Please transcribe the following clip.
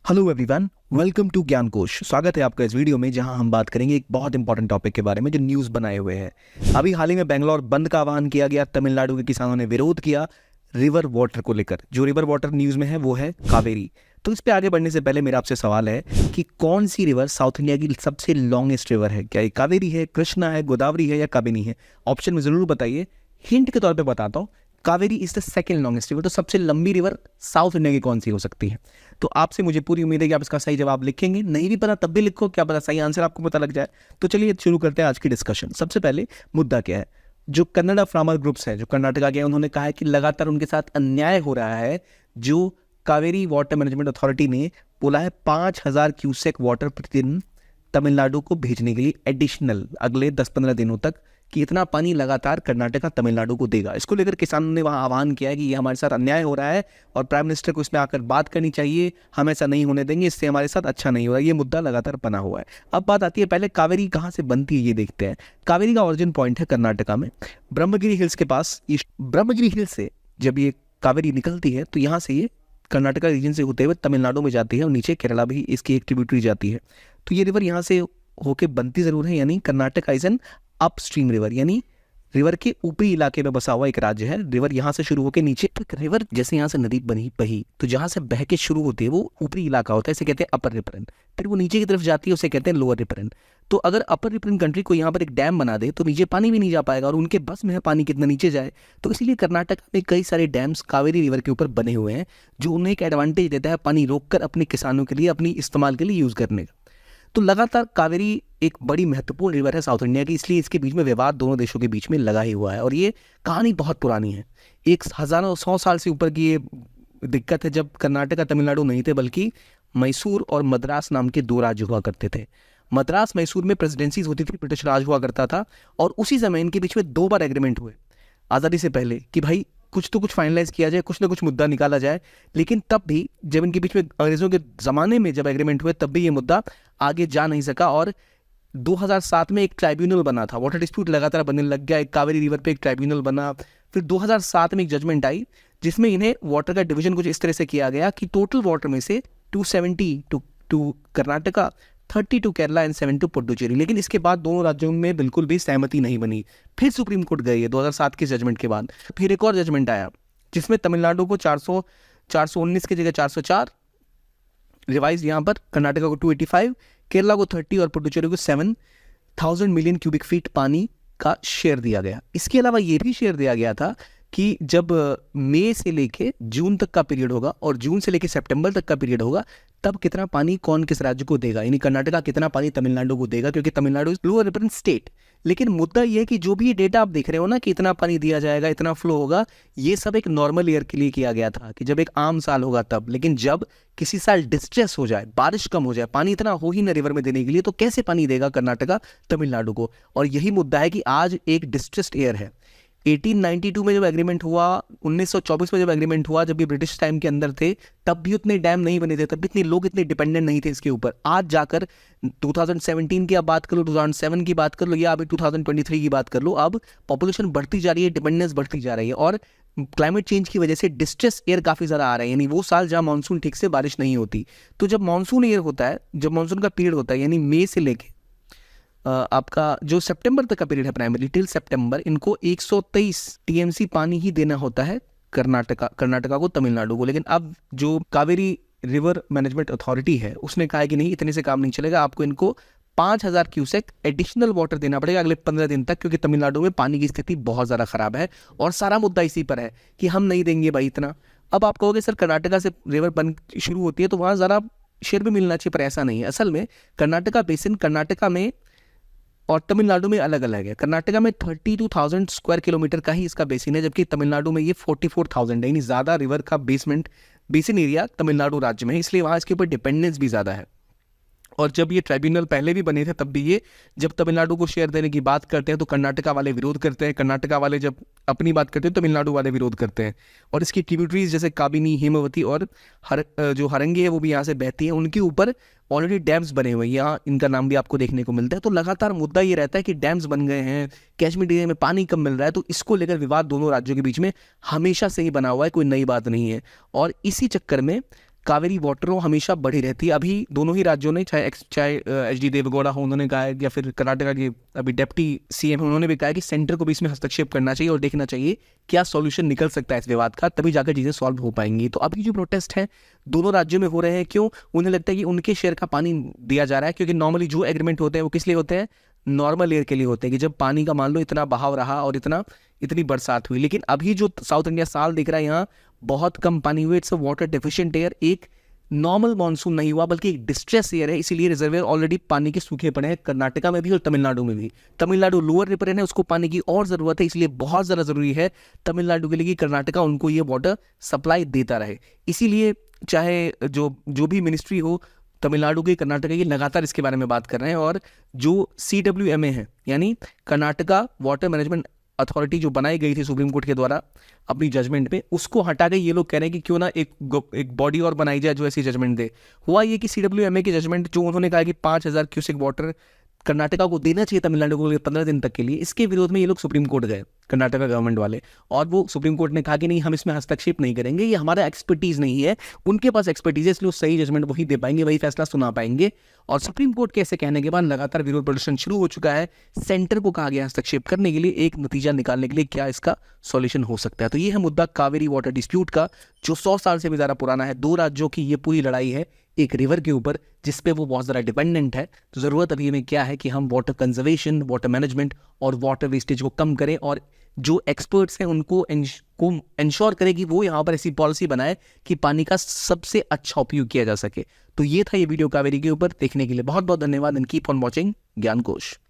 Hello everyone, welcome to ज्ञान कोश। स्वागत है आपका इस वीडियो में जहां हम बात करेंगे एक बहुत इंपॉर्टेंट टॉपिक के बारे में जो न्यूज़ बनाए हुए है। अभी हाल ही में बेंगलोर बंद का आह्वान किया गया, तमिलनाडु के किसानों ने विरोध किया रिवर वाटर को लेकर। जो रिवर वाटर न्यूज़ में है वो है कावेरी। तो इस पे आगे बढ़ने से पहले मेरा आपसे सवाल है कि कौन सी रिवर साउथ इंडिया की सबसे लॉन्गेस्ट रिवर है? क्या ये कावेरी है, कृष्णा है, गोदावरी है या काबिनी है? ऑप्शन में ज़रूर बताइए। हिंट के तौर पे बताता हूँ, Kaveri is the second longest river. तो सबसे लंबी रिवर साउथ इंडिया की कौन सी हो सकती है? तो आपसे मुझे पूरी उम्मीद है कि आप इसका सही जवाब लिखेंगे। नहीं भी पता तब भी लिखो, क्या पता सही आंसर आपको पता लग जाए। तो चलिए शुरू करते हैं आज की डिस्कशन। सबसे पहले मुद्दा क्या है? जो कन्नड़ा फार्मर ग्रुप्स है, जो कर्नाटका के हैं, उन्होंने कहा है कि लगातार उनके साथ अन्याय हो रहा है। जो कावेरी वाटर मैनेजमेंट अथॉरिटी ने बोला है 5,000 क्यूसेक वाटर प्रतिदिन तमिलनाडु को भेजने के लिए एडिशनल अगले 10-15 दिनों तक, कि इतना पानी लगातार कर्नाटका तमिलनाडु को देगा। इसको लेकर किसानों ने वहाँ आह्वान किया है कि ये हमारे साथ अन्याय हो रहा है और प्राइम मिनिस्टर को इसमें आकर बात करनी चाहिए, हम ऐसा नहीं होने देंगे, इससे हमारे साथ अच्छा नहीं हो रहा है। ये मुद्दा लगातार बना हुआ है। अब बात आती है, पहले कावेरी कहाँ से बनती है ये देखते हैं। कावेरी का ओरिजिन पॉइंट है कर्नाटका में, ब्रह्मगिरी हिल्स के पास। ब्रह्मगिरी हिल्स से जब ये कावेरी निकलती है तो यहाँ से ये कर्नाटका रीजन से होते हुए तमिलनाडु में जाती है और नीचे केरला भी इसकी एक ट्रिब्यूटरी जाती है। तो ये रिवर यहाँ से होके बनती जरूर है, यानी Karnataka is an upstream river, यानी रिवर के ऊपरी इलाके में बसा हुआ एक राज्य है। रिवर यहाँ से शुरू होकर नीचे, तो रिवर जैसे यहाँ से नदी बनी बही तो जहाँ से बह के शुरू होती है वो ऊपरी इलाका होता है, इसे कहते हैं अपर रिपरन। फिर वो नीचे की तरफ जाती है, उसे कहते हैं लोअर रिपरन। तो अगर अपर रिपरन कंट्री को यहाँ पर एक डैम बना दे तो नीचे पानी भी नहीं जा पाएगा, और उनके बस में है पानी कितना नीचे जाए। तो इसीलिए कर्नाटक में कई सारे डैम्स कावेरी रिवर के ऊपर बने हुए हैं, जो उन्हें एक एडवांटेज देता है पानी रोककर अपने किसानों के लिए, अपनी इस्तेमाल के लिए यूज़ करने का। तो लगातार कावेरी एक बड़ी महत्वपूर्ण रिवर है साउथ इंडिया की, इसलिए इसके बीच में विवाद दोनों देशों के बीच में लगा ही हुआ है। और ये कहानी बहुत पुरानी है, एक हज़ारों 100 साल से ऊपर की ये दिक्कत है, जब कर्नाटका तमिलनाडु नहीं थे बल्कि मैसूर और मद्रास नाम के दो राज्य हुआ करते थे। मद्रास मैसूर में प्रेसिडेंसीज होती थी, ब्रिटिश राज हुआ करता था, और उसी समय इनके बीच में 2 बार एग्रीमेंट हुए आज़ादी से पहले कि भाई कुछ तो कुछ फाइनलाइज किया जाए, कुछ ना कुछ मुद्दा निकाला जाए। लेकिन तब भी जब इनके बीच में अंग्रेजों के ज़माने में जब एग्रीमेंट हुए, तब भी ये मुद्दा आगे जा नहीं सका। और 2007 में एक ट्राइब्यूनल बना था, वाटर डिस्प्यूट लगातार बनने लग गया, एक कावेरी रिवर पे एक ट्राइब्यूनल बना। फिर 2007 में एक जजमेंट आई जिसमें इन्हें वाटर का डिवीजन कुछ इस तरह से किया गया कि टोटल वाटर में से 270 to Karnataka, 30 to Kerala and 7 to Puducherry. लेकिन इसके बाद दोनों राज्यों में बिल्कुल भी सहमति नहीं बनी। फिर सुप्रीम कोर्ट गई है 2007 के जजमेंट के बाद। फिर एक और जजमेंट आया जिसमें तमिलनाडु को 419 की जगह 404, रिवाइज यहाँ पर कर्नाटका को 285, केरला को 30 और पुडुचेरी को 7,000 मिलियन क्यूबिक फीट पानी का शेयर दिया गया। इसके अलावा ये भी शेयर दिया गया था कि जब मई से लेके जून तक का पीरियड होगा और जून से लेके सितंबर तक का पीरियड होगा, तब कितना पानी कौन किस राज्य को देगा, यानी कर्नाटका कितना पानी तमिलनाडु को देगा, क्योंकि तमिलनाडु इज लोअर रिपरन स्टेट। लेकिन मुद्दा ये है कि जो भी ये डेटा आप देख रहे हो ना कि इतना पानी दिया जाएगा, इतना फ्लो होगा, ये सब एक नॉर्मल ईयर के लिए किया गया था कि जब एक आम साल होगा तब। लेकिन जब किसी साल डिस्ट्रेस हो जाए, बारिश कम हो जाए, पानी इतना हो ही ना रिवर में देने के लिए, तो कैसे पानी देगा कर्नाटका तमिलनाडु को? और यही मुद्दा है कि आज एक डिस्ट्रेस्ड ईयर है। 1892 में जब एग्रीमेंट हुआ, 1924 में जब एग्रीमेंट हुआ, जब भी ब्रिटिश टाइम के अंदर थे, तब भी उतने डैम नहीं बने थे, तब भी इतने लोग इतने डिपेंडेंट नहीं थे इसके ऊपर। आज जाकर 2017 की आप बात कर लो, 2007 की बात कर लो, या अभी 2023 की बात कर लो, अब पॉपुलेशन बढ़ती जा रही है, डिपेंडेंस बढ़ती जा रही है, और क्लाइमेट चेंज की वजह से डिस्ट्रेस एयर काफ़ी ज़्यादा आ रहा है, यानी वो साल जहाँ मानसून ठीक से बारिश नहीं होती। तो जब मानसून ईयर होता है, जब मानसून का पीरियड होता है, यानी मई से लेके आपका जो सितंबर तक का पीरियड है, प्राइमरी टिल सितंबर, इनको 123 टीएमसी पानी ही देना होता है कर्नाटका को तमिलनाडु को। लेकिन अब जो कावेरी रिवर मैनेजमेंट अथॉरिटी है उसने कहा है कि नहीं, इतने से काम नहीं चलेगा, आपको इनको 5,000 क्यूसेक एडिशनल वाटर देना पड़ेगा अगले 15 दिन तक, क्योंकि तमिलनाडु में पानी की स्थिति बहुत ज़्यादा खराब है। और सारा मुद्दा इसी पर है कि हम नहीं देंगे भाई इतना। अब आप कहोगे सर कर्नाटका से रिवर बन शुरू होती है तो वहाँ ज़रा शेयर भी मिलना चाहिए, पर ऐसा नहीं है। असल में कर्नाटका बेसिन कर्नाटका में और तमिलनाडु में अलग अलग है। कर्नाटका में 32,000 स्क्वायर किलोमीटर का ही इसका बेसिन है, जबकि तमिलनाडु में ये 44,000 है, यानी ज़्यादा रिवर का बेसिन एरिया तमिलनाडु राज्य में है, इसलिए वहाँ इसके ऊपर डिपेंडेंस भी ज़्यादा है। और जब ये ट्राइब्यूनल पहले भी बने थे तब भी ये जब तमिलनाडु को शेयर देने की बात करते हैं तो कर्नाटका वाले विरोध करते हैं, कर्नाटका वाले जब अपनी बात करते हैं तो तमिलनाडु वाले विरोध करते हैं। और इसकी ट्रिब्यूटरीज जैसे काबिनी, हेमावती और जो हरंगी है वो भी यहाँ से बहती है, उनके ऊपर ऑलरेडी डैम्स बने हुए हैं, यहाँ इनका नाम भी आपको देखने को मिलता है। तो लगातार मुद्दा ये रहता है कि डैम्स बन गए हैं, कैचमेंट एरिया में पानी कम मिल रहा है, तो इसको लेकर विवाद दोनों राज्यों के बीच में हमेशा से ही बना हुआ है, कोई नई बात नहीं है। और इसी चक्कर में कावेरी वाटर वो हमेशा बढ़ी रहती है। अभी दोनों ही राज्यों ने, चाहे एच.डी. देवेगौड़ा हो, उन्होंने कहा है, या फिर कर्नाटका के अभी डेप्टी सीएम है, उन्होंने भी कहा है कि सेंटर को भी इसमें हस्तक्षेप करना चाहिए और देखना चाहिए क्या सॉल्यूशन निकल सकता है इस विवाद का, तभी जाकर चीज़ें सॉल्व हो पाएंगी। तो अभी जो प्रोटेस्ट हैं दोनों राज्यों में हो रहे हैं, क्यों? उन्हें लगता है कि उनके शेयर का पानी दिया जा रहा है, क्योंकि नॉर्मली जो एग्रीमेंट होते हैं वो किस लिए होते हैं? नॉर्मल एयर के लिए होते हैं, कि जब पानी का मान लो इतना बहाव रहा और इतनी बरसात हुई। लेकिन अभी जो साउथ इंडिया साल दिख रहा है, यहाँ बहुत कम पानी हुए, it's a water deficient air. एक नॉर्मल मानसून नहीं हुआ बल्कि एक डिस्ट्रेस एयर है, इसीलिए रिजर्वेयर ऑलरेडी पानी के सूखे पड़े हैं, कर्नाटका में भी और तमिलनाडु में भी। तमिलनाडु लोअर रिपरेन है, उसको पानी की और ज़रूरत है, इसलिए बहुत ज़्यादा ज़रूरी है तमिलनाडु के लिए कि कर्नाटका उनको ये वाटर सप्लाई देता रहे। इसीलिए चाहे जो भी मिनिस्ट्री हो तमिलनाडु की, कर्नाटका की, लगातार इसके बारे में बात कर रहे हैं। और जो CWMA है, यानी कर्नाटका वाटर मैनेजमेंट अथॉरिटी, जो बनाई गई थी सुप्रीम कोर्ट के द्वारा अपनी जजमेंट पे, उसको हटा के ये लोग कह रहे हैं कि क्यों ना एक बॉडी और बनाई जाए जो ऐसी जजमेंट दे। हुआ ये कि CWMA की जजमेंट, जो उन्होंने कहा कि 5000 क्यूसेक वाटर कर्नाटका को देना चाहिए तमिलनाडु को 15 दिन तक के लिए, इसके विरोध में ये लोग सुप्रीम कोर्ट गए, कर्नाटका गवर्नमेंट वाले। और वो सुप्रीम कोर्ट ने कहा कि नहीं, हम इसमें हस्तक्षेप नहीं करेंगे, ये हमारा एक्सपर्टीज़ नहीं है, उनके पास एक्सपर्टीज है, इसलिए सही जजमेंट वही दे पाएंगे, वही फैसला सुना पाएंगे। और सुप्रीम कोर्ट के ऐसे कहने के बाद लगातार विरोध प्रदर्शन शुरू हो चुका है। सेंटर को कहा गया हस्तक्षेप करने के लिए, एक नतीजा निकालने के लिए क्या इसका सॉल्यूशन हो सकता है। तो ये है मुद्दा कावेरी वाटर डिस्प्यूट का, जो 100 साल से भी ज़्यादा पुराना है। दो राज्यों की ये पूरी लड़ाई है एक रिवर के ऊपर, जिस पे वो बहुत ज़्यादा डिपेंडेंट है। तो ज़रूरत अभी हमें क्या है कि हम वाटर कंजर्वेशन, वाटर मैनेजमेंट और वाटर वेस्टेज को कम करें, और जो एक्सपर्ट्स हैं उनको इंश्योर करें कि वो यहाँ पर ऐसी पॉलिसी बनाए कि पानी का सबसे अच्छा उपयोग किया जा सके। तो ये था ये वीडियो कावेरी के ऊपर। देखने के लिए बहुत बहुत धन्यवाद एंड कीप ऑन वॉचिंग ज्ञानकोश।